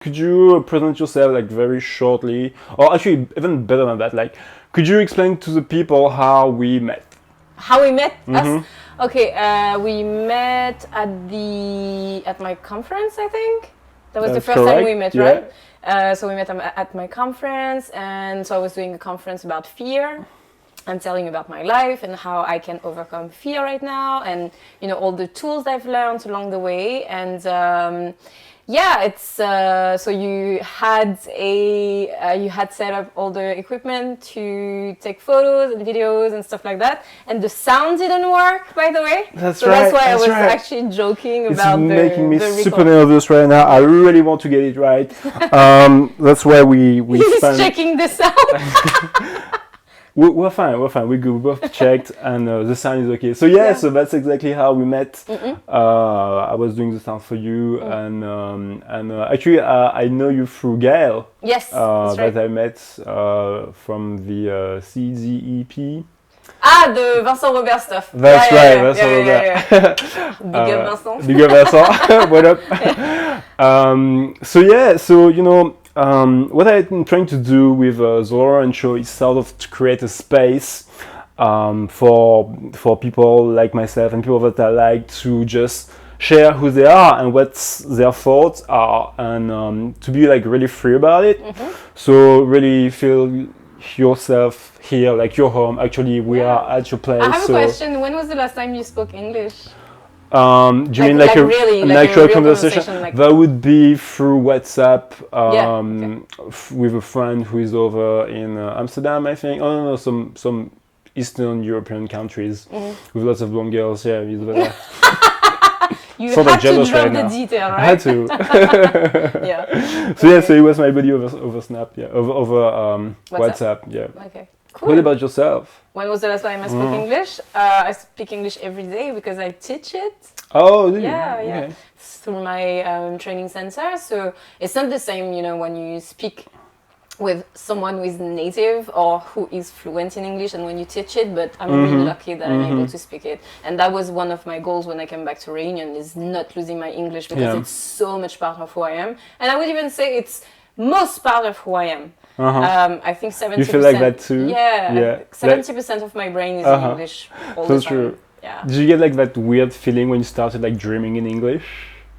could you present yourself like very shortly, or actually even better than that? Like, could you explain to the people how we met? How we met us? Mm-hmm. Okay, we met at my conference, I think. That was the That's first time correct, we met, yeah. right? So we met at my conference, and so I was doing a conference about fear. I'm telling about my life and how I can overcome fear right now, and all the tools I've learned along the way. And yeah, it's so you had set up all the equipment to take photos and videos and stuff like that, and the sound didn't work, by the way. That's so right. That's why I that's was right. actually joking It's about making me the super record. nervous right now. I really want to get it right. That's why we He's spent. checking the sound. We're fine. We good. We both checked, and the sound is okay. So yeah, so that's exactly how we met. I was doing the sound for you, and actually I know you through Gail. Yes, that's right. That I met from the CZEP. Ah, the Vincent Robert stuff. That's yeah, right, Vincent Robert. Big up Vincent. Big up Vincent. What up? So what I'm trying to do with the LaurentRun show is sort of to create a space for people like myself and people that I like to just share who they are and what their thoughts are, and to be like really free about it. So really feel yourself here, like your home. Actually, we are at your place. I have a question. When was the last time you spoke English? Do you mean like an actual conversation? Like... That would be through WhatsApp with a friend who is over in Amsterdam, I think. Oh no, some Eastern European countries with lots of blonde girls. Yeah, he's over. You had to drop the detail, right? I had to. Yeah. So he was my buddy over Snap, over WhatsApp. Yeah. Okay. Cool. What about yourself? When was the last time I spoke English? I speak English every day because I teach it. Oh, do you? Yeah. Okay. Through my training center. So it's not the same, when you speak with someone who is native or who is fluent in English and when you teach it, but I'm really lucky that I'm able to speak it. And that was one of my goals when I came back to Réunion, is not losing my English, because it's so much part of who I am. And I would even say it's most part of who I am. I think 70%. You feel like that too? Yeah. 70% of my brain is in English all the time. True. Yeah. Did you get like that weird feeling when you started like dreaming in English?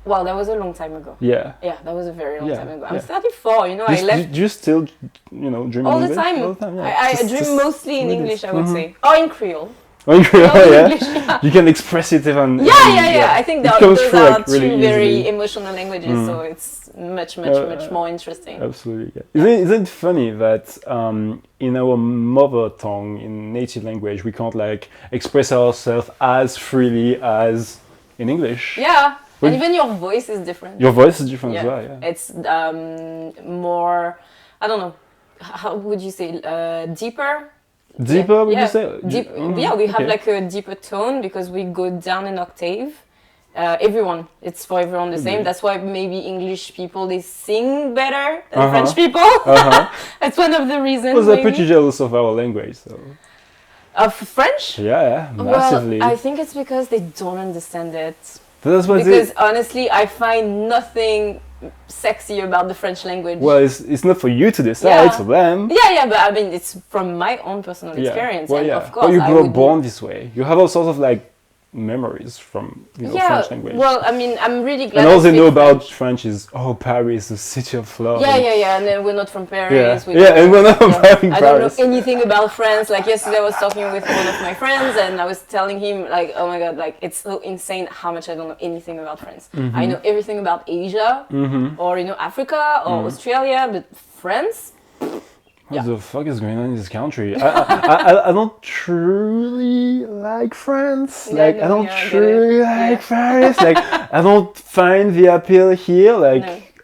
Well, that was a long time ago. Yeah. Yeah, that was a very long time ago. I'm 34, I left... Do you still, dream all in the English? time? All the time, yeah. I dream mostly in English, I would say. Or in Creole. Oh, in Creole, yeah. English, yeah. You can express it even... Yeah. I think those are really two very easily. Emotional languages, so it's much more interesting. Absolutely, yeah. Isn't it funny that in our mother tongue, in native language, we can't like express ourselves as freely as in English? Yeah. And even your voice is different. Your voice is different as well, yeah. It's more, I don't know, how would you say, deeper? Deeper, would you say? Deep, yeah, we have like a deeper tone because we go down an octave. It's for everyone the same. That's why maybe English people, they sing better than French people. That's one of the reasons. Well, they're pretty jealous of our language, so. Of French? Yeah, massively. Well, I think it's because they don't understand it. Because honestly, I find nothing sexy about the French language. Well, it's not for you to decide, it's for them. Yeah, but I mean, it's from my own personal experience. Well, and of course, or you grew born this way. You have all sorts of like memories from French language. Well, I mean, I'm really glad. And all they know about French is Paris, the city of love. Yeah, and then we're not from Paris. And we're not from Paris. I don't know anything about France. Like yesterday, I was talking with one of my friends, and I was telling him, like, oh my god, like it's so insane how much I don't know anything about France. I know everything about Asia, or Africa, or Australia, but France. What the fuck is going on in this country? I don't truly like France. I don't truly like Paris. Like, I don't find the appeal here. Like,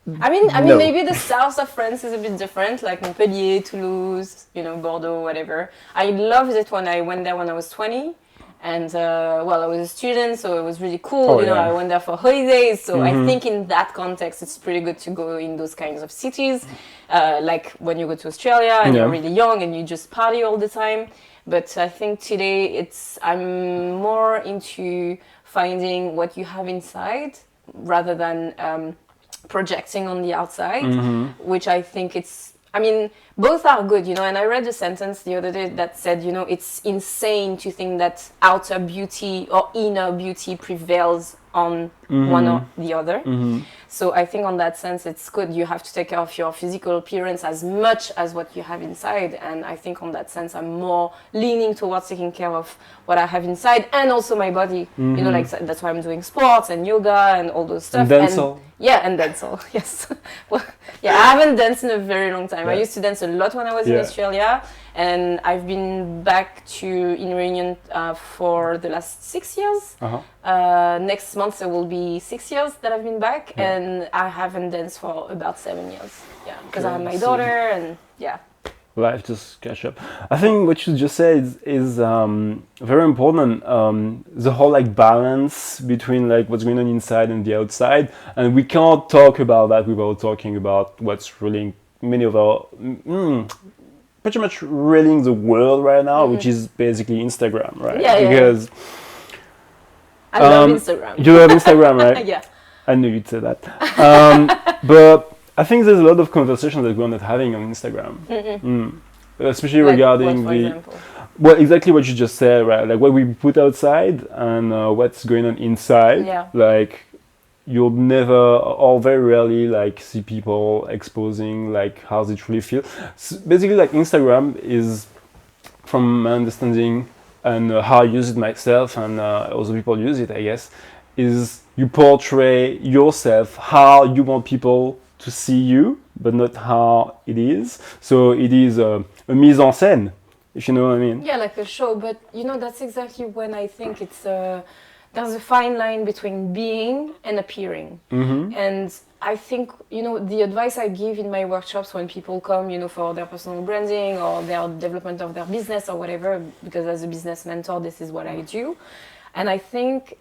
no. I mean, maybe the south of France is a bit different, like Montpellier, Toulouse, Bordeaux, whatever. I loved it when I went there when I was 20. And, I was a student, so it was really cool. I went there for holidays. So I think in that context, it's pretty good to go in those kinds of cities. Like when you go to Australia and you're really young and you just party all the time. But I think today I'm more into finding what you have inside rather than projecting on the outside, which I think both are good, and I read a sentence the other day that said, it's insane to think that outer beauty or inner beauty prevails on one or the other. So I think on that sense, it's good. You have to take care of your physical appearance as much as what you have inside. And I think on that sense, I'm more leaning towards taking care of what I have inside and also my body. Like that's why I'm doing sports and yoga and all those stuff. And dancehall. And dancehall, yes. Well, I haven't danced in a very long time. Yeah. I used to dance a lot when I was in Australia. And I've been back in Réunion for the last 6 years. Next month there will be 6 years that I've been back, and I haven't danced for about 7 years. Yeah, because I have my daughter, and life just catch up. I think what you just said is very important. The whole like balance between like what's going on inside and the outside, and we can't talk about that without talking about what's really many of our pretty much ruling the world right now, which is basically Instagram, right? Because I love Instagram. You love Instagram, right? Yeah. I knew you'd say that. But I think there's a lot of conversations that we're not having on Instagram, especially regarding exactly what you just said, right? Like what we put outside and what's going on inside. Yeah. Like you'll never or very rarely like see people exposing like how they truly feel. So basically, like Instagram is, from my understanding and how I use it myself and other people use it, I guess, is you portray yourself how you want people to see you, but not how it is. So it is a mise en scène, if you know what I mean. Yeah, like a show, but that's exactly when I think it's there's a fine line between being and appearing. And I think, the advice I give in my workshops when people come, for their personal branding or their development of their business or whatever, because as a business mentor, this is what I do. And I think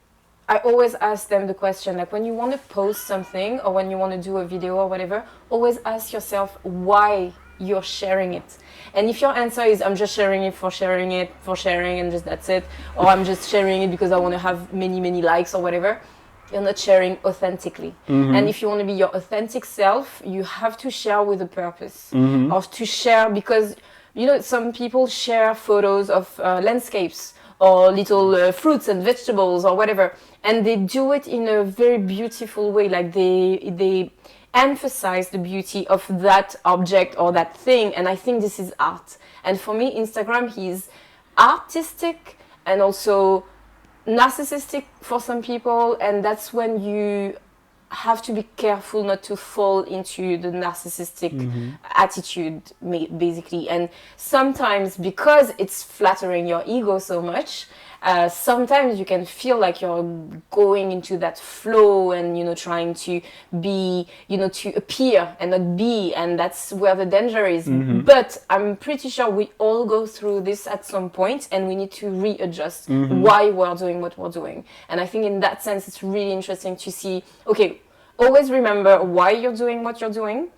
I always ask them the question, like when you want to post something or when you want to do a video or whatever, always ask yourself why you're sharing it. And if your answer is, I'm just sharing it, and just that's it, or I'm just sharing it because I want to have many likes or whatever, you're not sharing authentically. And if you want to be your authentic self, you have to share with a purpose, or to share because, some people share photos of landscapes or little fruits and vegetables or whatever, and they do it in a very beautiful way, like they emphasize the beauty of that object or that thing, and I think this is art. And for me, Instagram is artistic and also narcissistic for some people, and that's when you have to be careful not to fall into the narcissistic attitude, basically. And sometimes, because it's flattering your ego so much, sometimes you can feel like you're going into that flow and, trying to be, to appear and not be, and that's where the danger is. But I'm pretty sure we all go through this at some point, and we need to readjust why we're doing what we're doing. And I think in that sense, it's really interesting to see, okay, always remember why you're doing what you're doing,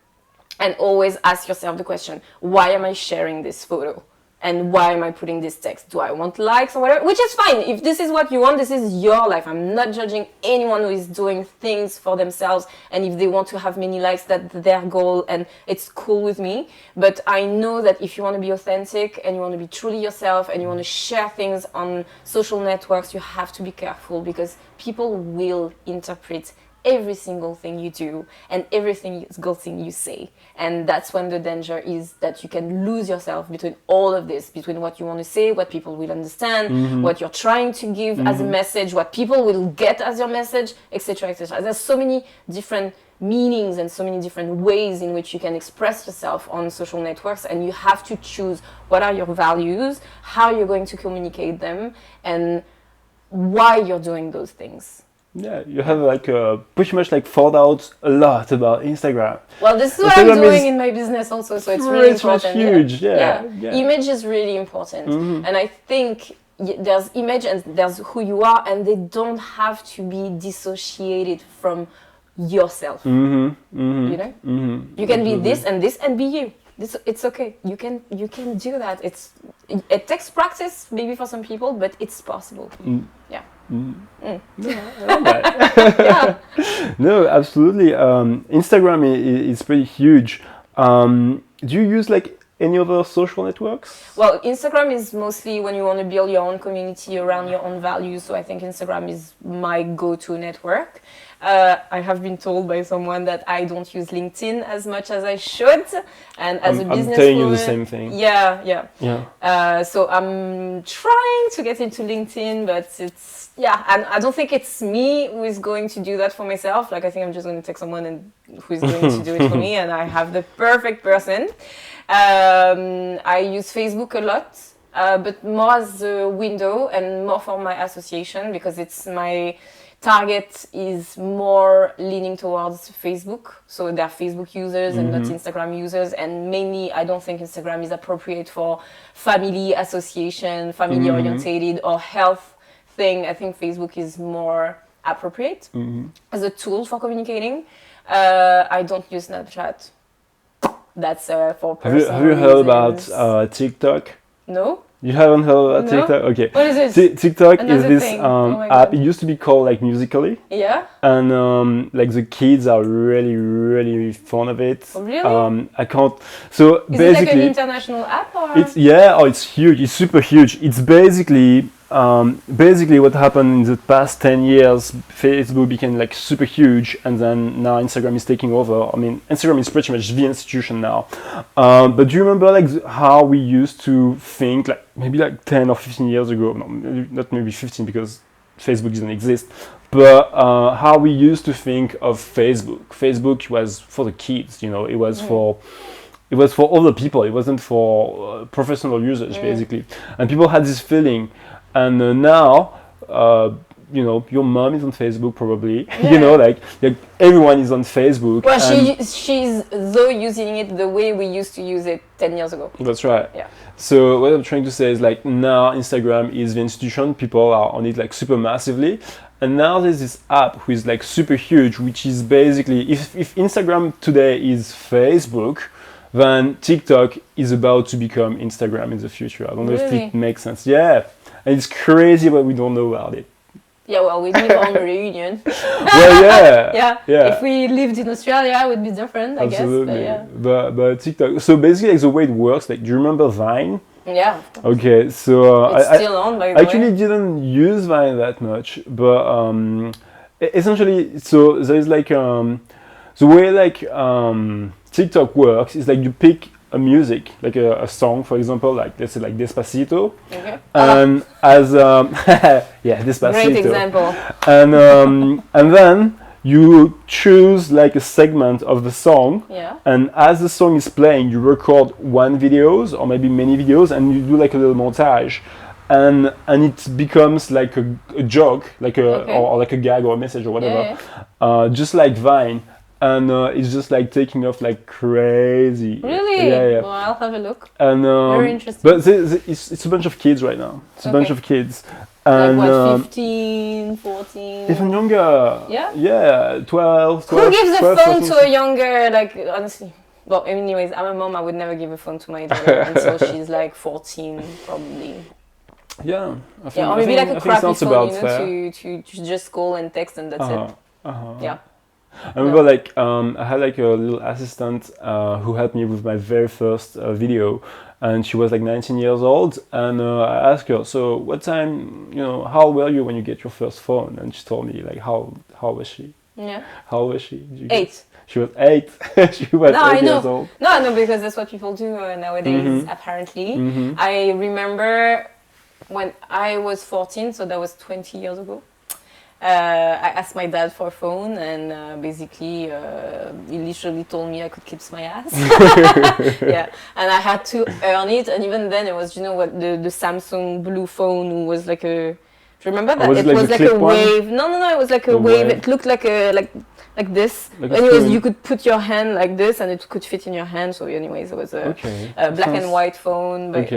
and always ask yourself the question, why am I sharing this photo? And why am I putting this text? Do I want likes or whatever? Which is fine. If this is what you want, this is your life. I'm not judging anyone who is doing things for themselves. And if they want to have many likes, that's their goal. And it's cool with me. But I know that if you want to be authentic and you want to be truly yourself and you want to share things on social networks, you have to be careful, because people will interpret every single thing you do and every single thing you say. And that's when the danger is that you can lose yourself between all of this, between what you want to say, what people will understand, what you're trying to give as a message, what people will get as your message, etc., etc. There's so many different meanings and so many different ways in which you can express yourself on social networks, and you have to choose what are your values, how you're going to communicate them, and why you're doing those things. Yeah, you have like pretty much like thought out a lot about Instagram. Well, this is what I'm doing in my business also, so it's really important. Huge, yeah. Image is really important, and I think there's image and there's who you are, and they don't have to be dissociated from yourself. You know, you can be this and be you. It's okay. You can do that. It takes practice maybe for some people, but it's possible. Yeah. No, I like that. No, absolutely. Instagram is pretty huge. Do you use like any other social networks? Well, Instagram is mostly when you want to build your own community around your own values. So I think Instagram is my go-to network. I have been told by someone that I don't use LinkedIn as much as I should, and as a businesswoman, I'm telling you the same thing. Yeah. So I'm trying to get into LinkedIn, but and I don't think it's me who is going to do that for myself. Like I think I'm just going to take someone and who is going to do it for me, and I have the perfect person. I use Facebook a lot, but more as a window and more for my association because it's my target is more leaning towards Facebook. So they're Facebook users and not Instagram users. And mainly, I don't think Instagram is appropriate for family association, family orientated or health thing. I think Facebook is more appropriate as a tool for communicating. I don't use Snapchat. That's for personal Have you heard reasons. about TikTok? No? You haven't heard about No? TikTok? Okay. What is this? TikTok is Another this thing. Oh my app. God. It used to be called like Musical.ly. Yeah? And like the kids are really, really fond of it. Oh, really? I can't. So Is basically, it like an international app or? it's huge. It's super huge. It's basically what happened in the past 10 years. Facebook became like super huge, and then now Instagram is taking over. I mean, Instagram is pretty much the institution now. But do you remember like how we used to think like maybe like 10 or 15 years ago? No, not maybe 15 because Facebook doesn't exist. But how we used to think of Facebook. Facebook was for the kids, it was for other people. It wasn't for professional users, basically. And people had this feeling. And now, your mom is on Facebook probably. Yeah. like everyone is on Facebook. Well, she's though using it the way we used to use it 10 years ago. That's right. Yeah. So what I'm trying to say is like now Instagram is the institution. People are on it like super massively. And now there's this app which is like super huge, which is basically, if Instagram today is Facebook, then TikTok is about to become Instagram in the future. I don't know if it makes sense. Yeah. And it's crazy what we don't know about it. Yeah, well, we live on a reunion. Well, yeah. If we lived in Australia, it would be different, I Absolutely. guess. But TikTok. So basically, like the way it works, like, do you remember Vine? Yeah. Okay, so it's still on, by the I way. actually didn't use Vine that much, but essentially, so there is like the way like TikTok works is like you pick a music, like a song, for example, like let's say like Despacito, and as Despacito. Great example. And then you choose like a segment of the song, and as the song is playing, you record one videos or maybe many videos, and you do like a little montage, and it becomes like a joke, like or like a gag or a message or whatever, just like Vine. And it's just like taking off like crazy. Really? Yeah. Well, I'll have a look. And very interesting. But it's a bunch of kids right now. It's a bunch of kids. And like what, 15, 14? Even younger. Yeah? Yeah, 12. Who gives 12, a phone 14. to a younger, like, honestly? Well, anyways, I'm a mom. I would never give a phone to my daughter until she's like 14, probably. Yeah. I think, or maybe like a crappy phone, to just call and text and that's it. Yeah. I remember like I had like a little assistant who helped me with my very first video, and she was like 19 years old, and I asked her, so what time, how old were you when you get your first phone? And she told me like how was she? Yeah. How old was she? 8. She was 8. She was 8 years old. No, because that's what people do nowadays, apparently. I remember when I was 14, so that was 20 years ago. I asked my dad for a phone, and basically he literally told me I could kiss my ass. Yeah, and I had to earn it. And even then, it was the Samsung blue phone was like a. Do you remember that? Was it was like a wave. One? No, it was like a wave. It looked like like this. Like anyways, you could put your hand like this, and it could fit in your hand. So, anyways, it was a black and white phone. But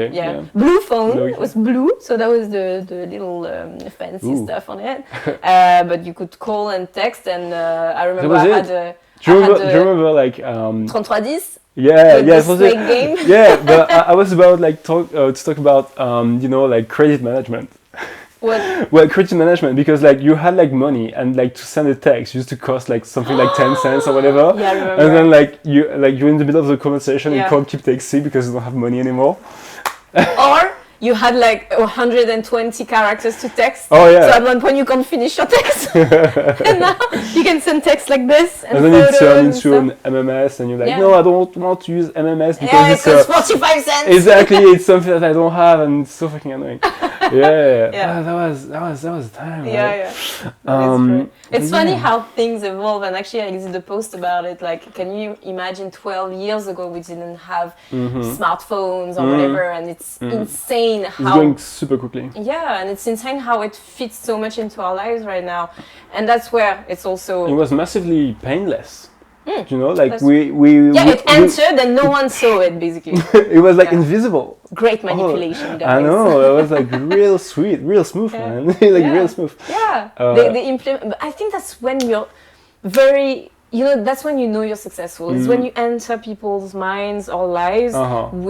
blue phone. It was blue, so that was the little fancy stuff on it. But you could call and text, and I remember I had a. Do you remember like 3310? Yeah, the snake game. Yeah, but I was about like to talk about like credit management. What? Well, creative management, because like you had like money and like to send a text used to cost like something like 10 cents or whatever. Yeah, I remember. And then you're in the middle of the conversation, you Yeah. can't keep texting because you don't have money anymore. Or you had like 120 characters to text. Oh yeah. So at one point you can't finish your text. And now you can send text like this and And then you photos turn and into stuff. an MMS and you're like, Yeah. no, I don't want to use MMS because Yeah, it it's costs 45 cents. exactly, it's something that I don't have and it's so fucking annoying. Yeah. Yeah. That was the time. Yeah, right? yeah. That is true. It's yeah. funny how things evolve, and actually I did a post about it. Like, can you imagine 12 years ago we didn't have smartphones or whatever, and it's insane It's how... going super quickly. Yeah, and it's insane how it fits so much into our lives right now. And that's where it's also... It was massively painless. You know, like That's- we it entered and no one saw it, basically. it was like Yeah. invisible. Great manipulation, guys. I know, it was like real sweet, real smooth, Yeah. man. like Yeah. real smooth. Yeah, Uh, they implement. But I think that's when you're very, that's when you know you're successful. It's when you enter people's minds or lives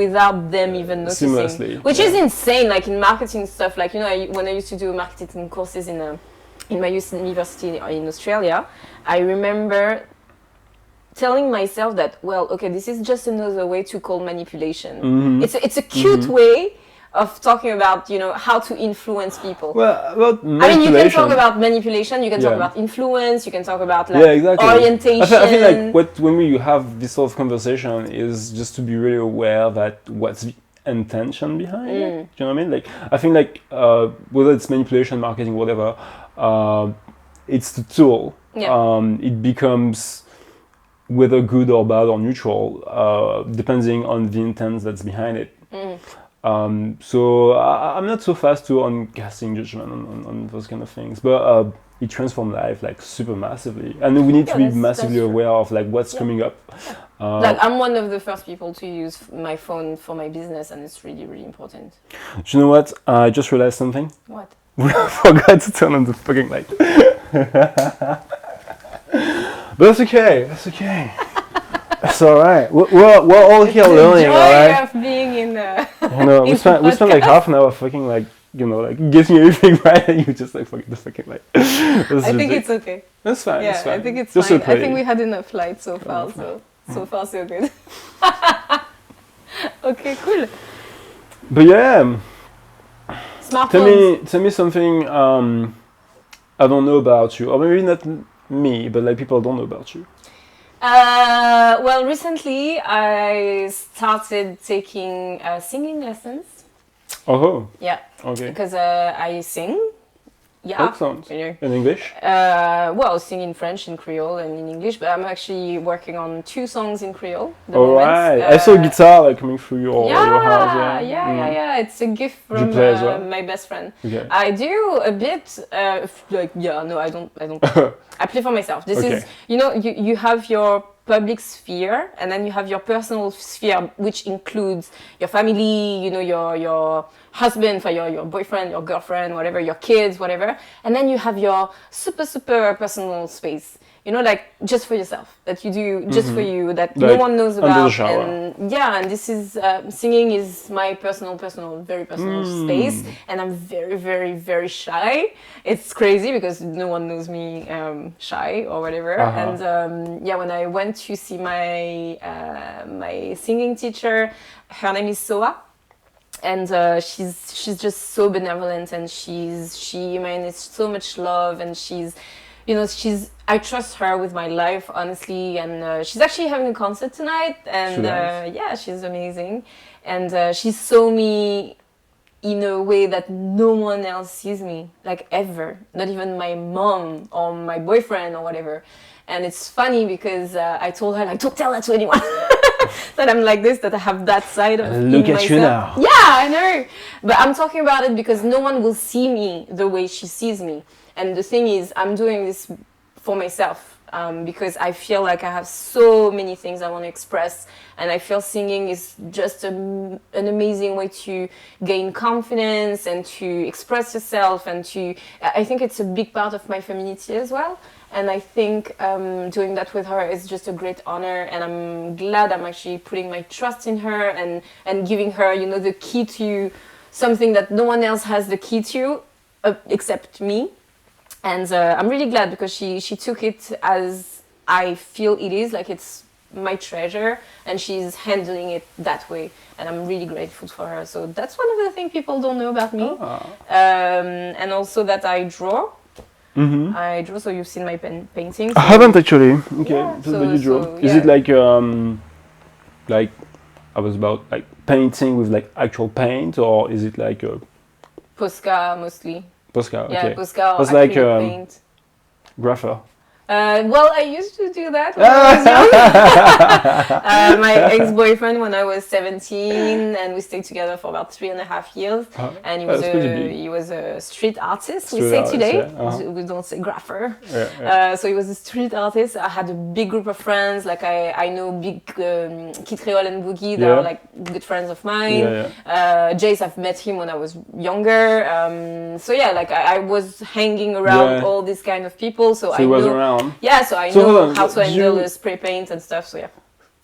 without them even noticing. Seamlessly, Which yeah. is insane, like in marketing stuff. Like, when I used to do marketing courses in my youth university in Australia, I remember telling myself that, well, okay, this is just another way to call manipulation. It's a cute way of talking about, how to influence people. Well, about I mean, manipulation. you can talk about manipulation, you can talk Yeah. about influence, you can talk about Yeah, exactly. orientation. I feel like when you have this sort of conversation is just to be really aware that what's the intention behind it. Do you know what I mean? Like, I think like whether it's manipulation, marketing, whatever, it's the tool. Yeah. It becomes whether good or bad or neutral, depending on the intent that's behind it. So I'm not so fast on casting judgment on those kind of things, but it transforms life like super massively, and we need to be that's massively true. aware of like what's coming up. Like, I'm one of the first people to use my phone for my business, and it's really, really important. Do you know what? I just realized something. What? We forgot to turn on the fucking light. But that's okay. That's okay. It's all right. We're all here learning, all The joy right? of being in I know. We in spent like podcast. half an hour fucking like like getting everything right, and you just like fucking the fucking light. I think it's okay. That's fine. Yeah, that's fine. I think it's Just fine. so I think pretty. we had enough light so far, so far so good. Okay, cool. But yeah, Smartphones. tell me something I don't know about you, or maybe not me, but like people don't know about you. Well, recently I started taking singing lessons. Oh, Yeah, okay. because I sing. Yeah. Excellent. You know. In English? Well, sing in French, in Creole, and in English. But I'm actually working on 2 songs in Creole. at the All moment. right. I saw guitar like coming through your house. Yeah, Yeah. yeah. It's a gift You from play as well? my best friend. Okay. I do a bit, no, I don't. I play for myself. This Okay. is, you have your public sphere, and then you have your personal sphere, which includes your family, your husband, for your boyfriend, your girlfriend, whatever, your kids, whatever. And then you have your super personal space, like just for yourself, that you do just for you, that no Like one knows under the about. shower. And this is, singing is my very personal space. And I'm very, very, very shy. It's crazy because no one knows me shy or whatever. And when I went to see my my singing teacher, her name is Soa. And she's just so benevolent, and she manages so much love, and I trust her with my life, honestly. And she's actually having a concert tonight, and she's amazing. And she saw me in a way that no one else sees me, like ever, not even my mom or my boyfriend or whatever. And it's funny because I told her, like, don't tell that to anyone. That I'm like this, that I have that side of Look at myself. you now. Yeah, I know. But I'm talking about it because no one will see me the way she sees me. And the thing is, I'm doing this for myself because I feel like I have so many things I want to express. And I feel singing is just an amazing way to gain confidence and to express yourself. And I think it's a big part of my femininity as well. And I think doing that with her is just a great honor, and I'm glad I'm actually putting my trust in her and giving her, the key to something that no one else has the key to, except me. And I'm really glad because she took it as I feel it is, like it's my treasure, and she's handling it that way, and I'm really grateful for her. So that's one of the things people don't know about me. And also that I draw. I draw, so you've seen my paintings. I haven't actually. Okay, Yeah, so you draw. so, Is yeah. it like I was about like painting with like actual paint, or is it like a Posca mostly. Posca? Yeah, Okay, Posca or was like acrylic paint. grapher. Well, I used to do that when I was young. My ex-boyfriend when I was 17, and we stayed together for about 3.5 years. And he was a street artist. We say today. We don't say grapher. So he was a street artist. I had a big group of friends. Like I know big Kid Creole and Boogie. They are like good friends of mine. Jace, I've met him when I was younger. So yeah, like I was hanging around all these kind of people. So I he was know. around. Yeah, so I know how to handle the spray paint and stuff. So yeah,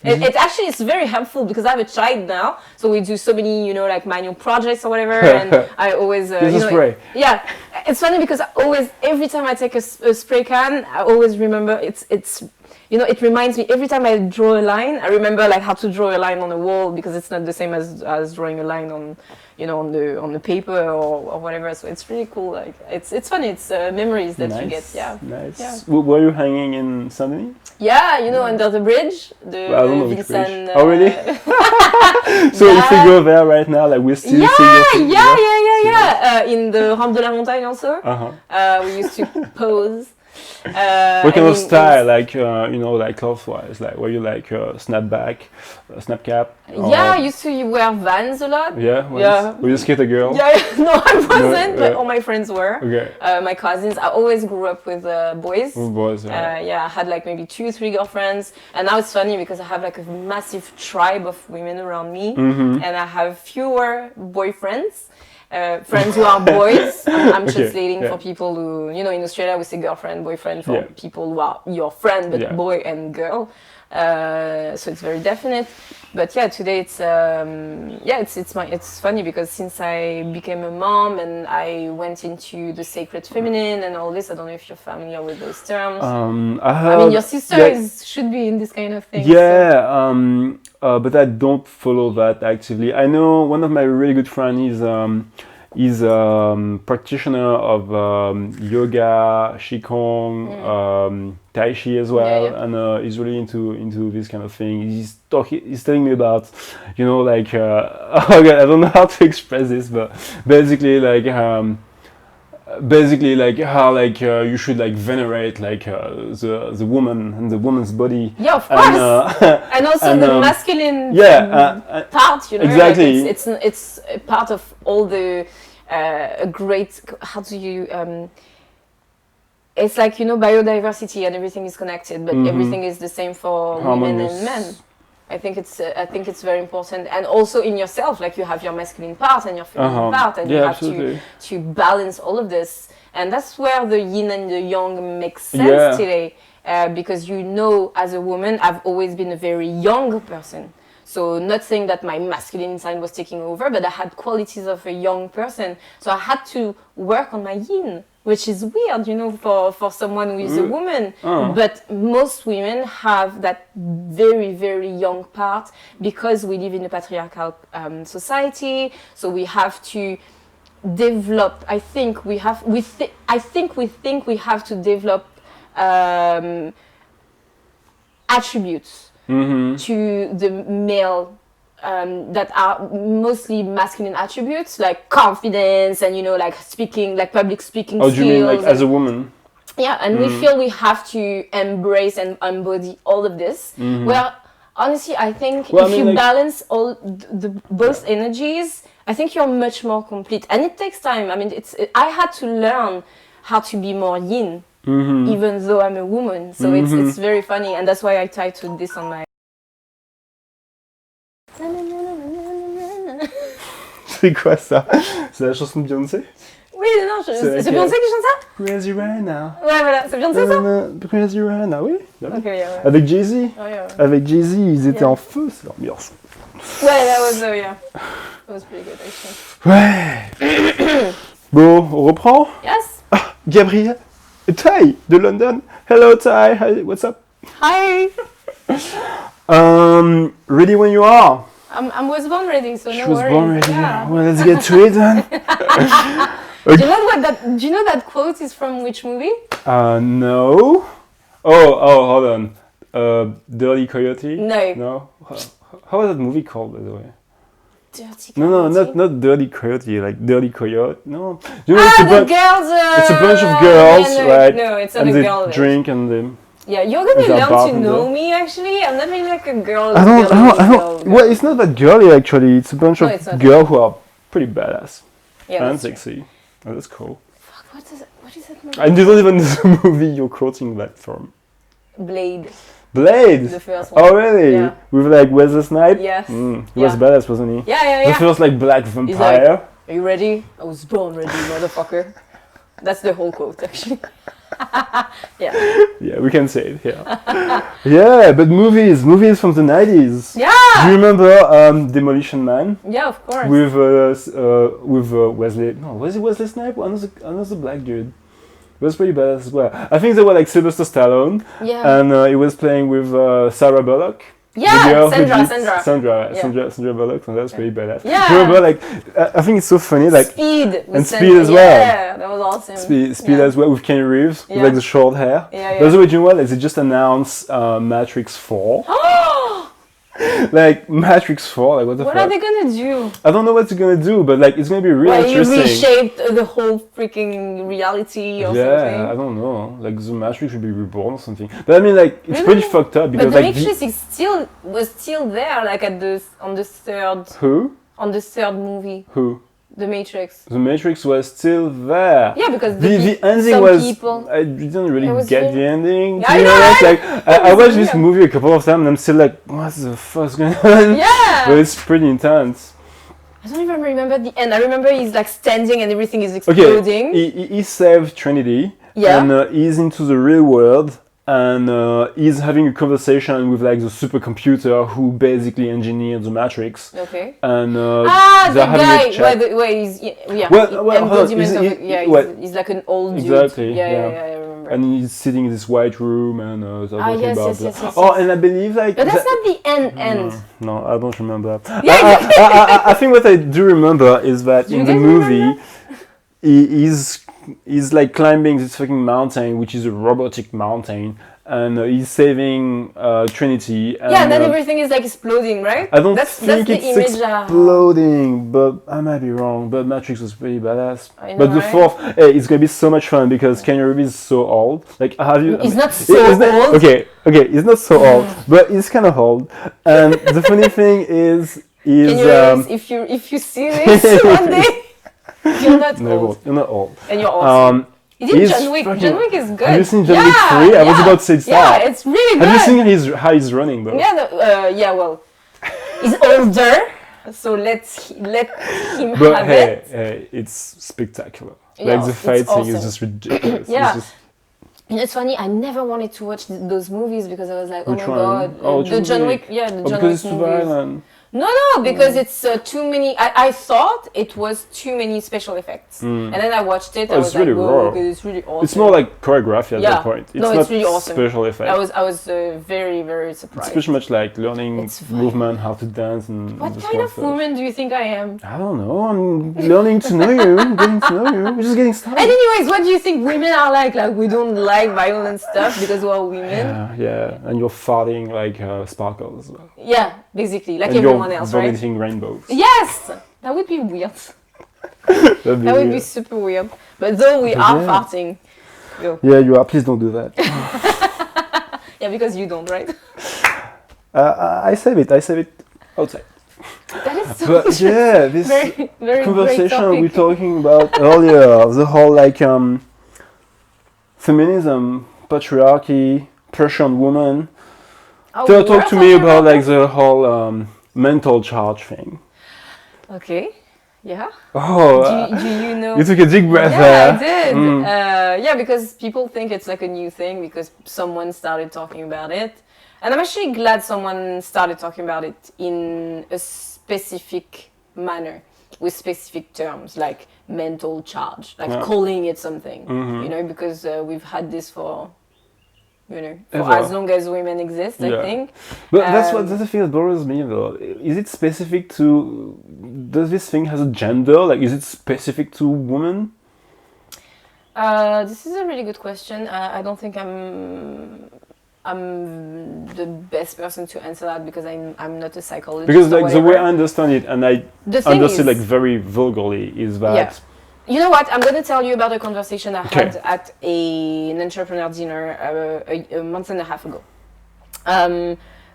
it actually is very helpful because I have a child now. So we do so many, like manual projects or whatever, and I always spray. Yeah, it's funny because every time I take a spray can, I always remember it's. It reminds me every time I draw a line. I remember like how to draw a line on a wall because it's not the same as drawing a line on, on the paper or whatever. So it's really cool. Like it's funny. It's memories that you get. Yeah. Nice. Yeah. Were you hanging in Saint-Denis? Yeah, under the bridge, I don't know which bridge. Vincent. Oh really? So if we go there right now, like we still see your feet. Yeah. In the Rampe de la Montagne also. We used to pose. What kind of style, like like clothes-wise, like were you like snapback, snap cap? Yeah, I used to wear Vans a lot. Yeah. Were you a skater girl? Yeah, no, I wasn't. But all my friends were. Okay. My cousins. I always grew up with boys. With boys. Yeah. I had like maybe 2-3 girlfriends, and now it's funny because I have like a massive tribe of women around me, and I have fewer boyfriends. Friends who are boys. I'm translating for people who, in Australia we say girlfriend, boyfriend for people who are your friend, but boy and girl. So it's very definite. But yeah, today it's funny because since I became a mom and I went into the sacred feminine and all this, I don't know if you're familiar with those terms. I mean, your sister should be in this kind of thing. Yeah, so. But I don't follow that actively. I know one of my really good friends is practitioner of yoga, qigong, tai chi as well, and he's really into this kind of thing. He's telling me about, like I don't know how to express this, but basically like how like you should like venerate like the woman and the woman's body. Yeah, of course. And also the masculine part. Exactly. Like it's a part of all the great. How do you? It's like biodiversity and everything is connected, but everything is the same for women and men. I think it's very important, and also in yourself, like you have your masculine part and your feminine part, and you have to balance all of this, and that's where the yin and the yang makes sense today, because as a woman, I've always been a very young person. So not saying that my masculine side was taking over, but I had qualities of a young person, so I had to work on my yin. Which is weird, for someone who is a woman. But most women have that very, very young part because we live in a patriarchal society. So we have to develop. I think we think we have to develop attributes to the male. That are mostly masculine attributes, like confidence and like speaking, like public speaking skills. Do you mean like as a woman? Yeah, and we feel we have to embrace and embody all of this. Well, honestly, I think if you balance all both energies, I think you're much more complete. And it takes time. I mean, I had to learn how to be more yin, even though I'm a woman. So it's very funny, and that's why I titled this on my. C'est quoi ça? C'est la chanson de Beyoncé? Oui, non, c'est Beyoncé qui chante ça? Crazy right now. Ouais, voilà, c'est Beyoncé ça? Crazy right now, oui. Okay, yeah. Avec Jay-Z. Ouais. Avec Jay-Z, ils étaient en feu, c'est leur meilleur son. Ouais, that was pretty good actually. Ouais. Bon, on reprend. Yes. Gabriel, Ty de London. Hello Ty, hi, what's up? Hi. Ready when you are. I was born ready, so She no was worries. born ready. Yeah. Well, let's get to it then. Do you know that quote is from which movie? No. Oh, hold on. Dirty Coyote? No. No? How was that movie called, by the way? Dirty No, Coyote? not Dirty Coyote, like Dirty Coyote. No. You know, The girls. it's a bunch of girls, yeah, no, right? No, it's not and a they girl. drink and they... Yeah, you're gonna Is that learn to bartender? know me. Actually, I'm not really like a girl. I don't. Well, it's not that girly actually. It's a bunch No, of it's not girls who are pretty badass Yeah, and that's true. sexy. Oh, that's cool. Fuck, what is that movie? I don't even know the movie you're quoting that from. Blade, Blade. the first one. Oh really? Yeah. With like Wesley Snipes. Yes. He was Yeah. badass, wasn't he? Yeah. The first like black vampire. Are you ready? I was born ready, motherfucker. That's the whole quote, actually. Yeah. Yeah, we can say it here. Yeah, but movies from the 90s. Yeah. Do you remember Demolition Man Yeah, of course. with Wesley? No, was it Wesley Snipes? Another black dude. It was pretty badass as well. I think they were like Sylvester Stallone, Yeah. and he was playing with Sarah Bullock. Yeah, the girl who Sandra. did Sandra Bullock, and that's pretty badass. Yeah. Do you remember, like, I think it's so funny, like, Speed. with and Sandra. Speed as well. Yeah, that was awesome. Speed Yeah. as well with Kenny Reeves, with Yeah. like the short hair. Yeah. By the way, do you know what? Like, they just announced Matrix 4. Like, Matrix 4, like, what the What fuck? are they gonna do? I don't know what it's gonna do, but like, it's gonna be really Well, you interesting. reshaped the whole freaking reality or Yeah, something. I don't know. Like, the Matrix should be reborn or something. But I mean, like, it's Really? pretty fucked up But because, the like, Matrix was still there, like on the third movie, Who? The Matrix. The Matrix was still there. Yeah, because The ending some was. people. I didn't really It was get very- the ending. Yeah, To I be know, honest, right? like I watched this weird. movie a couple of times and I'm still like, what the fuck's going on? Yeah. But it's pretty intense. I don't even remember the end. I remember he's like standing and everything is Okay, exploding. he saved Trinity. Yeah. And he's into the real world. And he's having a conversation with like the supercomputer who basically engineered the Matrix. Okay. And The they're having guy a chat. where he's yeah. Well, hold on, embodiment is of he- it. Yeah, what? he's like an old dude. Exactly, Yeah, yeah. I remember. And he's sitting in this white room and they're talking yes, about yes, that. yes, yes, Oh, yes. and I believe like But that's that- not the end. No, I don't remember. Yeah, I think what I do remember is that Do you in the guys movie, remember? he's like climbing this fucking mountain, which is a robotic mountain, and he's saving Trinity. And, Yeah, and then everything is like exploding, right? I don't that's think the it's image exploding, but I might be wrong. But Matrix was pretty badass. I know, But the right? fourth, hey, it's gonna be so much fun because Keanu Reeves is so old. Like, have you? He's not so he's not- old. Okay, he's not so old, but he's kind of old. And the funny thing is Can you if you see this one day, you're not no, old. you're not old. And you're awesome. He did he's John Wick. fucking- John Wick is good. Have you seen John Wick 3? I was about to say it's Yeah, that. it's really good. Have you seen how he's running though? Yeah, well, he's older, so let him But have hey, it. hey, it's spectacular. Yeah, Like the it's fight thing awesome. is just ridiculous. Yeah. It's just, And it's funny, I never wanted to watch those movies because I was like, oh Which my one? god, Oh, the John John Wick. Wick, yeah, the oh, John because Wick it's too movies. violent. No, because it's too many. I thought it was too many special effects, and then I watched it. Oh, I it's was like, really whoa, raw. okay, it's really awesome. It's more like choreography at Yeah. that point. It's No, not it's really awesome. special effects. I was very very surprised. It's pretty much like learning It's fine. movement, how to dance, and What this kind of stuff. woman do you think I am? I don't know. I'm learning to know you. I'm getting to know you. We're just getting started. And anyways, what do you think women are like? Like we don't like violent stuff because we're women. Yeah, and you're farting like sparkles as well. Yeah, basically, like and everyone you're else, right? vomiting rainbows. Yes, that would be weird. That'd be That would be weird. super weird. But though we But are yeah. farting. Go. Yeah, you are. Please don't do that. Yeah, because you don't, right? I save it outside. That is so But yeah, this very, very conversation great we topic. were talking about earlier, the whole like feminism, patriarchy, pressure on women. Oh, So we talk were to me talking about like the whole mental charge thing. Okay. Yeah. Oh, Do you know? you took a deep breath Yeah, there. I did. Yeah, because people think it's like a new thing because someone started talking about it. And I'm actually glad someone started talking about it in a specific manner. with specific terms like mental charge, like calling it something, you know, because we've had this for, you know, for as long as women exist, I think. But that's the thing that bothers me though. Is it specific to, does this thing has a gender? Like, is it specific to women? This is a really good question. I don't think I'm the best person to answer that because I'm not a psychologist. Because like the way I understand it, and I understood like very vulgarly, is that you know what? I'm going to tell you about a conversation I had at an entrepreneur dinner a month and a half ago.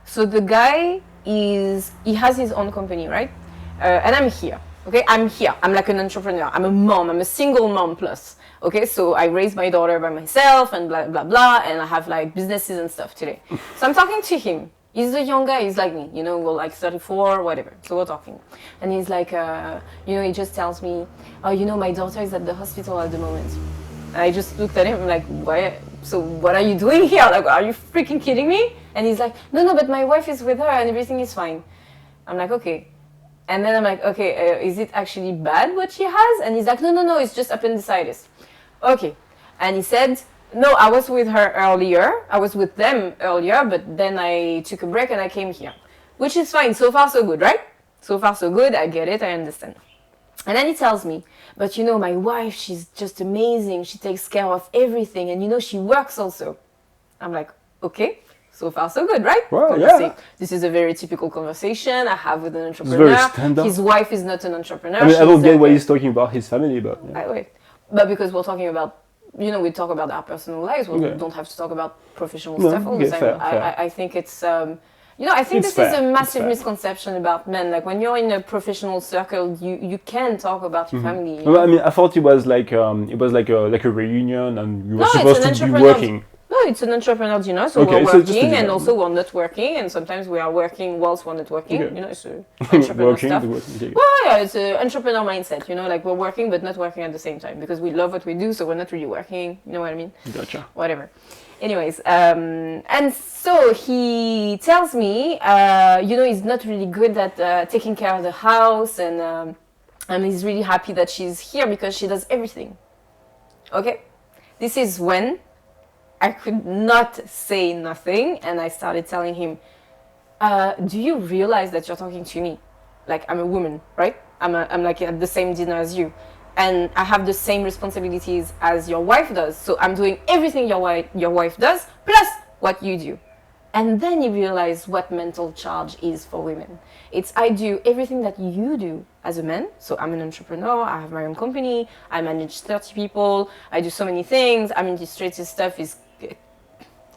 So the guy he has his own company, right? And I'm here. Okay, I'm here. I'm like an entrepreneur. I'm a mom. I'm a single mom plus. Okay, so I raised my daughter by myself and blah, blah, blah. And I have like businesses and stuff today. So I'm talking to him. He's a young guy. He's like me, you know, we're like 34, whatever. So we're talking. And he's like, you know, he just tells me, oh, you know, my daughter is at the hospital at the moment. And I just looked at him like, why? So what are you doing here? Like, are you freaking kidding me? And he's like, no, but my wife is with her and everything is fine. I'm like, okay. And then I'm like, okay, is it actually bad what she has? And he's like, no, it's just appendicitis. Okay. And he said, no, I was with her earlier. I was with them earlier, but then I took a break and I came here. Which is fine. So far, so good, right? So far, so good. I get it. I understand. And then he tells me, but you know, my wife, she's just amazing. She takes care of everything. And you know, she works also. I'm like, okay. So far, so good, right? Well, yeah. This is a very typical conversation I have with an entrepreneur. It's very standard. His wife is not an entrepreneur. I mean, I don't get why he's talking about his family, but... Yeah. Wait. But because we're talking about, you know, we talk about our personal lives, we don't have to talk about professional stuff all the time. Fair. I think it's... you know, I think this is a massive misconception about men. Like, when you're in a professional circle, you can talk about your family. You know? Well, I mean, I thought it was like a reunion, and you were supposed to be working. No, it's an entrepreneur dinner, so we're working and also we're not working, and sometimes we are working whilst we're not working. You know, it's entrepreneur stuff. Well, yeah, it's an entrepreneur mindset. You know, like we're working but not working at the same time because we love what we do, so we're not really working. You know what I mean? Gotcha. Whatever. Anyways, and so he tells me, you know, he's not really good at taking care of the house, and he's really happy that she's here because she does everything. Okay, this is when I could not say nothing, and I started telling him, do you realize that you're talking to me? Like, I'm a woman, right? I'm like at the same dinner as you. And I have the same responsibilities as your wife does. So I'm doing everything your wife does, plus what you do. And then you realize what mental charge is for women. It's I do everything that you do as a man. So I'm an entrepreneur, I have my own company, I manage 30 people, I do so many things. Administrative stuff is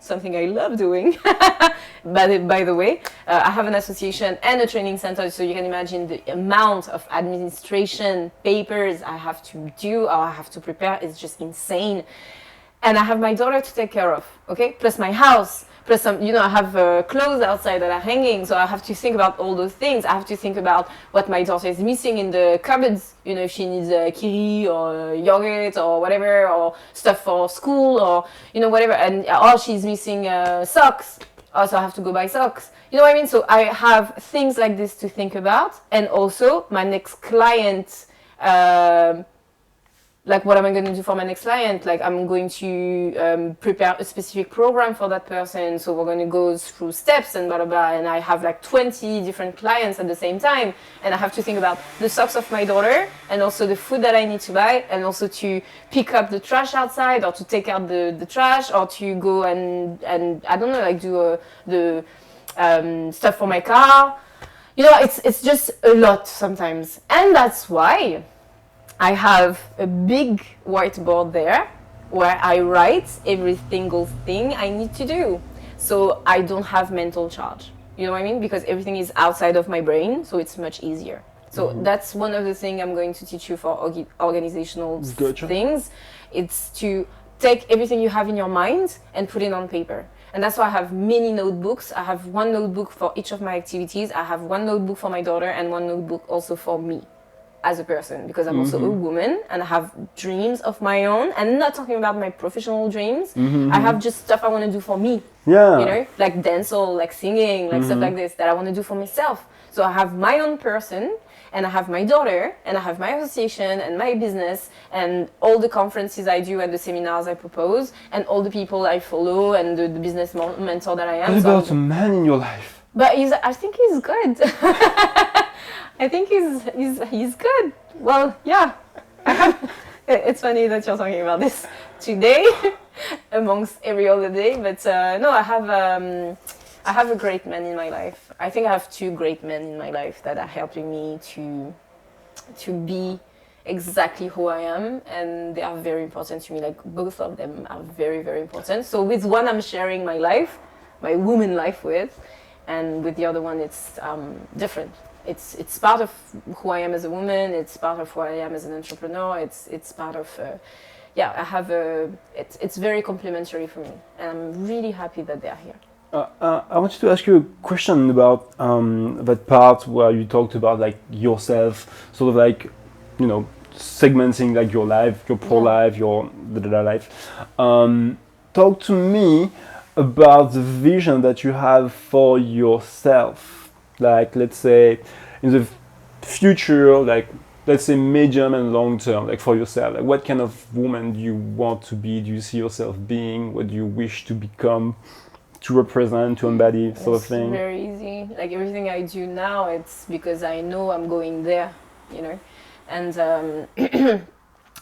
something I love doing. By the way, I have an association and a training center, so you can imagine the amount of administration papers I have to do or I have to prepare is just insane. And I have my daughter to take care of, okay? Plus my house, plus some, you know, I have clothes outside that are hanging, so I have to think about all those things. I have to think about what my daughter is missing in the cupboards, you know, if she needs a kiri or yogurt or whatever, or stuff for school or, you know, whatever. And or she's missing socks, also I have to go buy socks. You know what I mean? So I have things like this to think about. And also my next client, like what am I going to do for my next client? Like I'm going to prepare a specific program for that person. So we're going to go through steps and blah, blah, blah. And I have like 20 different clients at the same time. And I have to think about the socks of my daughter and also the food that I need to buy and also to pick up the trash outside or to take out the trash or to go and I don't know, like do the stuff for my car. You know, it's just a lot sometimes. And that's why I have a big whiteboard there where I write every single thing I need to do. So I don't have mental charge. You know what I mean? Because everything is outside of my brain, so it's much easier. So that's one of the things I'm going to teach you for organizational things. It's to take everything you have in your mind and put it on paper. And that's why I have many notebooks. I have one notebook for each of my activities. I have one notebook for my daughter and one notebook also for me. as a person, because I'm also a woman and I have dreams of my own, and not talking about my professional dreams. I have just stuff I want to do for me. Yeah. You know, like dance or like singing, like stuff like this that I want to do for myself. So I have my own person, and I have my daughter, and I have my association and my business, and all the conferences I do and the seminars I propose, and all the people I follow, and the business mentor that I am. What about a man in your life? But I think he's good. I think he's good. Well, yeah. It's funny that you're talking about this today, amongst every other day. But no, I have a great man in my life. I think I have two great men in my life that are helping me to be exactly who I am, and they are very important to me. Like both of them are very, very important. So with one, I'm sharing my life, my woman life with, and with the other one, it's different. It's part of who I am as a woman. It's part of who I am as an entrepreneur. It's part of I have it's very complementary for me, and I'm really happy that they are here. I wanted to ask you a question about that part where you talked about like yourself, sort of like, you know, segmenting like your life, your pro life, your life. Talk to me about the vision that you have for yourself. Like, let's say in the future, like let's say medium and long term, like for yourself, like what kind of woman do you want to be? Do you see yourself being? What do you wish to become? To represent, to embody, sort of thing? It's very easy. Like everything I do now, it's because I know I'm going there, you know. And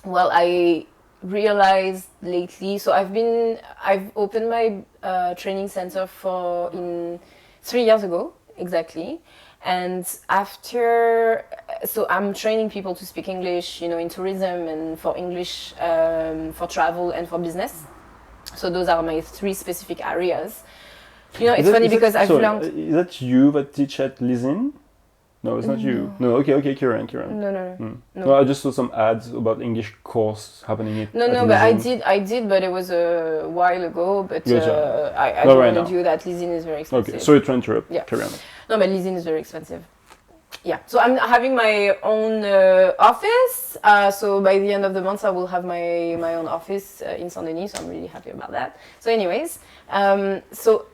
well, I realized lately. So I've opened my training center in 3 years ago exactly. And after, so I'm training people to speak English, you know, in tourism and for English, for travel and for business. So those are my 3 specific areas. You know, it's funny because I've learned... Is that you that teach at Lizin? No, it's not you. No, okay, Kieran. No, I just saw some ads about English course happening at but Lizin. I did, but it was a while ago, but Gotcha. I don't want to do that. Lizin is very expensive. Okay, sorry to interrupt. Yeah. Carry on. No, but Lizin is very expensive. Yeah, so I'm having my own office. So by the end of the month, I will have my own office in Saint-Denis. So I'm really happy about that. So, anyways, and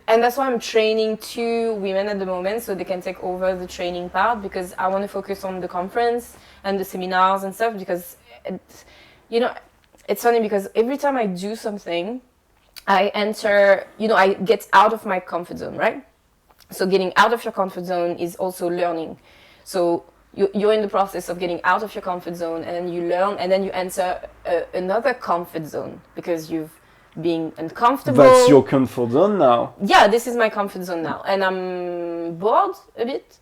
that's why I'm training 2 women at the moment, so they can take over the training part, because I want to focus on the conference and the seminars and stuff. Because, you know, it's funny because every time I do something, I enter, you know, I get out of my comfort zone, right? So getting out of your comfort zone is also learning. So you're in the process of getting out of your comfort zone, and then you learn, and then you enter another comfort zone because you've been uncomfortable. That's your comfort zone now? Yeah, this is my comfort zone now. And I'm bored a bit.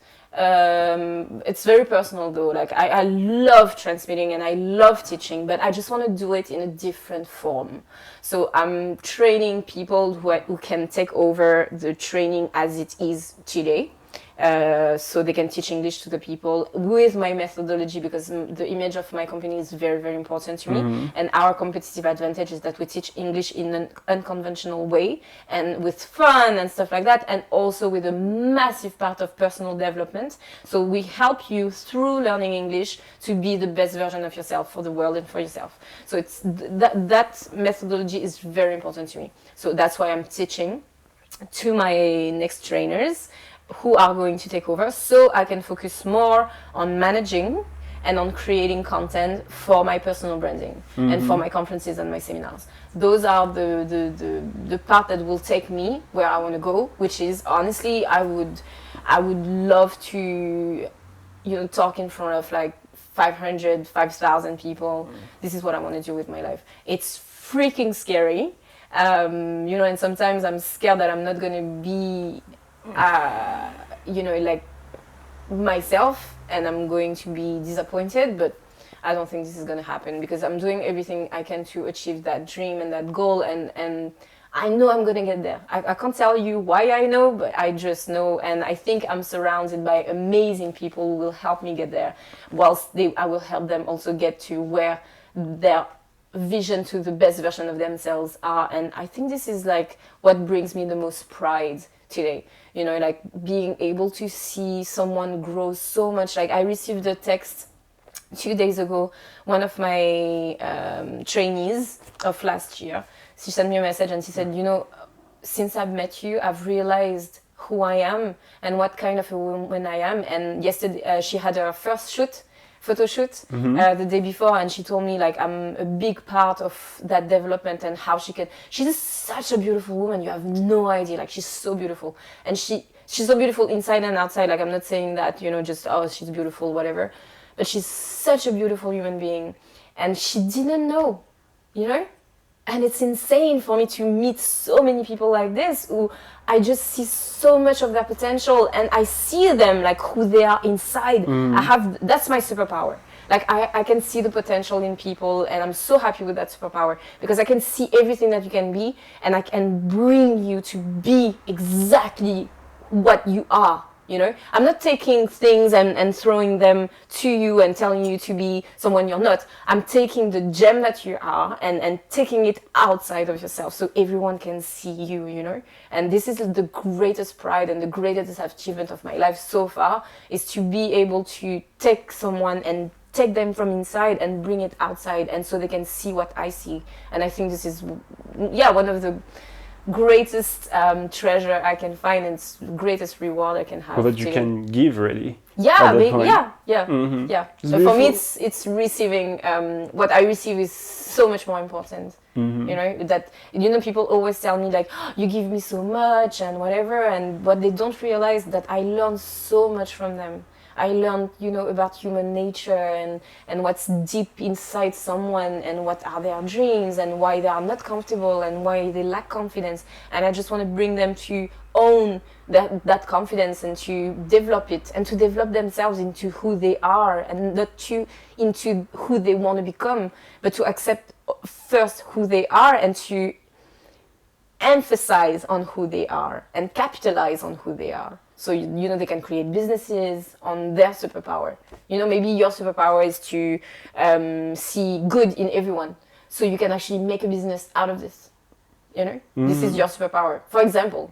It's very personal though. Like I love transmitting and I love teaching, but I just want to do it in a different form. So I'm training people who can take over the training as it is today. So they can teach English to the people with my methodology, because the image of my company is very, very important to me. And our competitive advantage is that we teach English in an unconventional way and with fun and stuff like that, and also with a massive part of personal development. So we help you through learning English to be the best version of yourself for the world and for yourself. So it's that methodology is very important to me. So that's why I'm teaching to my next trainers, who are going to take over, so I can focus more on managing and on creating content for my personal branding and for my conferences and my seminars. Those are the part that will take me where I want to go, which is, honestly, I would love to, you know, talk in front of like 500, 5,000 people. This is what I want to do with my life. It's freaking scary, you know, and sometimes I'm scared that I'm not going to be you know, like myself, and I'm going to be disappointed, but I don't think this is going to happen, because I'm doing everything I can to achieve that dream and that goal, and I know I'm going to get there. I can't tell you why I know, but I just know, and I think I'm surrounded by amazing people who will help me get there, whilst I will help them also get to where their vision to the best version of themselves are. And I think this is like what brings me the most pride today, you know, like being able to see someone grow so much. Like I received a text 2 days ago, one of my trainees of last year, she sent me a message and she said, since I've met you, I've realized who I am and what kind of a woman I am. And yesterday she had her first photo shoot the day before, and she told me like I'm a big part of that development and how she's such a beautiful woman. You have no idea. Like, she's so beautiful, and she's so beautiful inside and outside. Like, I'm not saying that, just, oh, she's beautiful, whatever, but she's such a beautiful human being, and she didn't know, and it's insane for me to meet so many people like this who I just see so much of their potential, and I see them like who they are inside. That's my superpower. Like, I can see the potential in people, and I'm so happy with that superpower because I can see everything that you can be, and I can bring you to be exactly what you are. I'm not taking things and throwing them to you and telling you to be someone you're not. I'm taking the gem that you are and taking it outside of yourself so everyone can see you, And this is the greatest pride and the greatest achievement of my life so far, is to be able to take someone and take them from inside and bring it outside, and so they can see what I see. And I think this is, one of the greatest treasure I can find, and it's greatest reward I can have. Or that you can give, really. Yeah. So for me, it's receiving. What I receive is so much more important. People always tell me like, oh, you give me so much and whatever, and what they don't realize that I learn so much from them. I learned, about human nature and what's deep inside someone, and what are their dreams, and why they are not comfortable, and why they lack confidence. And I just want to bring them to own that confidence, and to develop it, and to develop themselves into who they are, and not into who they want to become, but to accept first who they are, and to emphasize on who they are and capitalize on who they are. So, they can create businesses on their superpower. Maybe your superpower is to see good in everyone. So you can actually make a business out of this. This is your superpower. For example,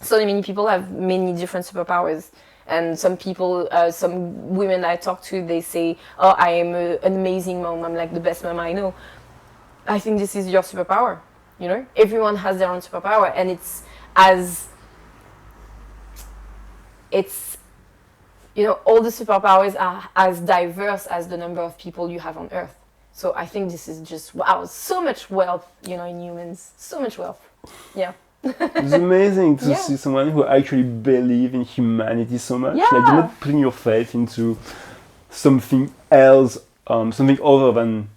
So many people have many different superpowers. And some people, some women I talk to, they say, oh, I am an amazing mom. I'm like the best mom I know. I think this is your superpower. Everyone has their own superpower, and it's all the superpowers are as diverse as the number of people you have on Earth. So I think this is just, wow, so much wealth, in humans, so much wealth. Yeah. It's amazing to see someone who actually believes in humanity so much. Yeah. Like, you're not putting your faith into something else, something other than,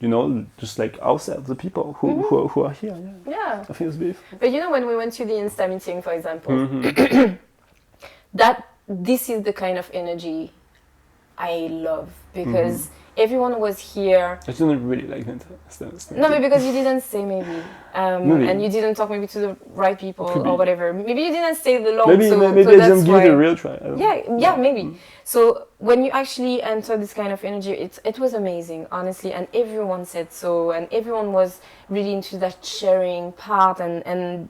just like ourselves, the people who are here. Yeah. I think it's beautiful. But when we went to the Insta meeting, for example, this is the kind of energy I love, because everyone was here. I didn't really like that. No, but because you didn't say maybe. And you didn't talk maybe to the right people or whatever. Maybe you didn't stay long. Maybe I didn't give it a real try. Maybe. So when you actually enter this kind of energy, it was amazing, honestly. And everyone said so, and everyone was really into that sharing part, and and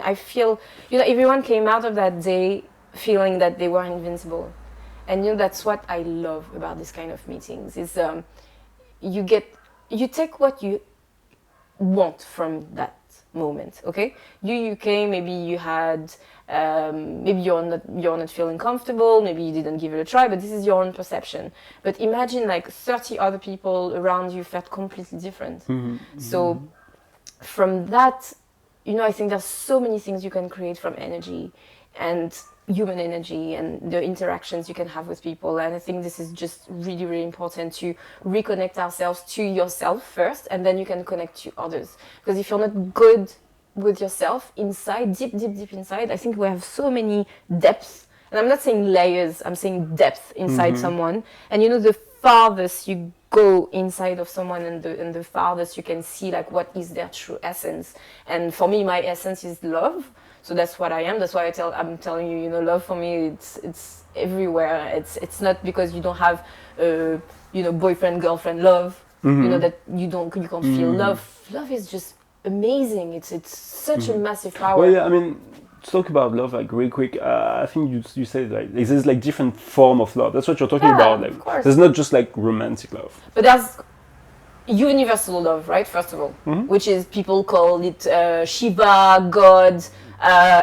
I feel, everyone came out of that day feeling that they were invincible. And that's what I love about this kind of meetings, is you take what you want from that moment. Okay, you came, maybe you had maybe you're not feeling comfortable, maybe you didn't give it a try, but this is your own perception. But imagine like 30 other people around you felt completely different. So from that, I think there's so many things you can create from energy and human energy, and the interactions you can have with people. And I think this is just really, really important, to reconnect ourselves to yourself first, and then you can connect to others. Because if you're not good with yourself inside, deep inside, I think we have so many depths. And I'm not saying layers, I'm saying depth inside someone. And the farthest you go inside of someone, and the farthest you can see like what is their true essence. And for me, my essence is love. So that's what I am. That's why I'm telling you, love for me, it's everywhere. It's not because you don't have, boyfriend, girlfriend love, that you can't feel love. Love is just amazing. It's such a massive power. Well, yeah, I mean, talk about love like real quick. I think you said like there's like different form of love. That's what you're talking about. Like of course. there's not just like romantic love. But there's universal love, right? First of all, which is people call it Shiva, God,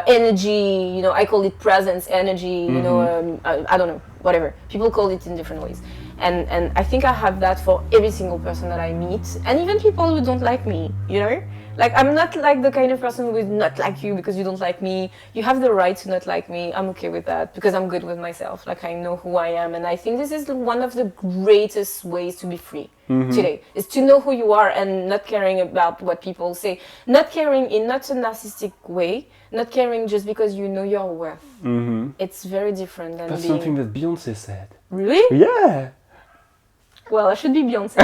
energy. You know, I call it presence, energy. You know, I don't know, whatever. People call it in different ways. And I think I have that for every single person that I meet, and even people who don't like me, you know? Like, I'm not like the kind of person who would not like you because you don't like me. You have the right to not like me. I'm okay with that because I'm good with myself. Like, I know who I am. And I think this is one of the greatest ways to be free today, is to know who you are and not caring about what people say. Not caring in not a narcissistic way, not caring just because you know your worth. It's very different than That's being... something that Beyonce said. Really? Yeah. Well, I should be Beyonce.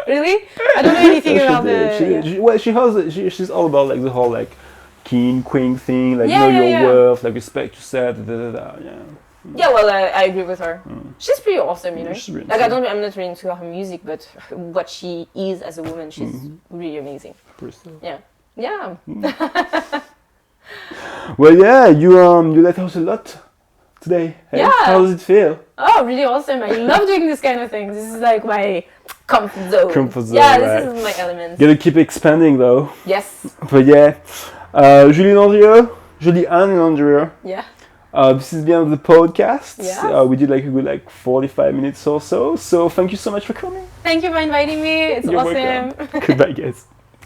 Really? I don't know anything about the... She's all about like the whole like king, queen thing, like Yeah, know yeah, your yeah. worth, like respect yourself, yeah. Yeah, well, I agree with her. She's pretty awesome, you know. She's really Like, awesome. I'm not really into her music, but what she is as a woman, she's really amazing. Yeah. Yeah. Well, yeah, you let us a lot today. Hey? Yeah. How does it feel? Oh, really awesome. I love doing this kind of thing. This is like my comfort zone. Comfort zone, Yeah, right. this is my element. Gotta keep expanding though. Yes. But yeah, Julie Anne and Andrea. Yeah. This is the end of the podcast. Yeah. We did like a good 45 minutes or so. So thank you so much for coming. Thank you for inviting me. It's You're awesome. welcome. Goodbye, guys.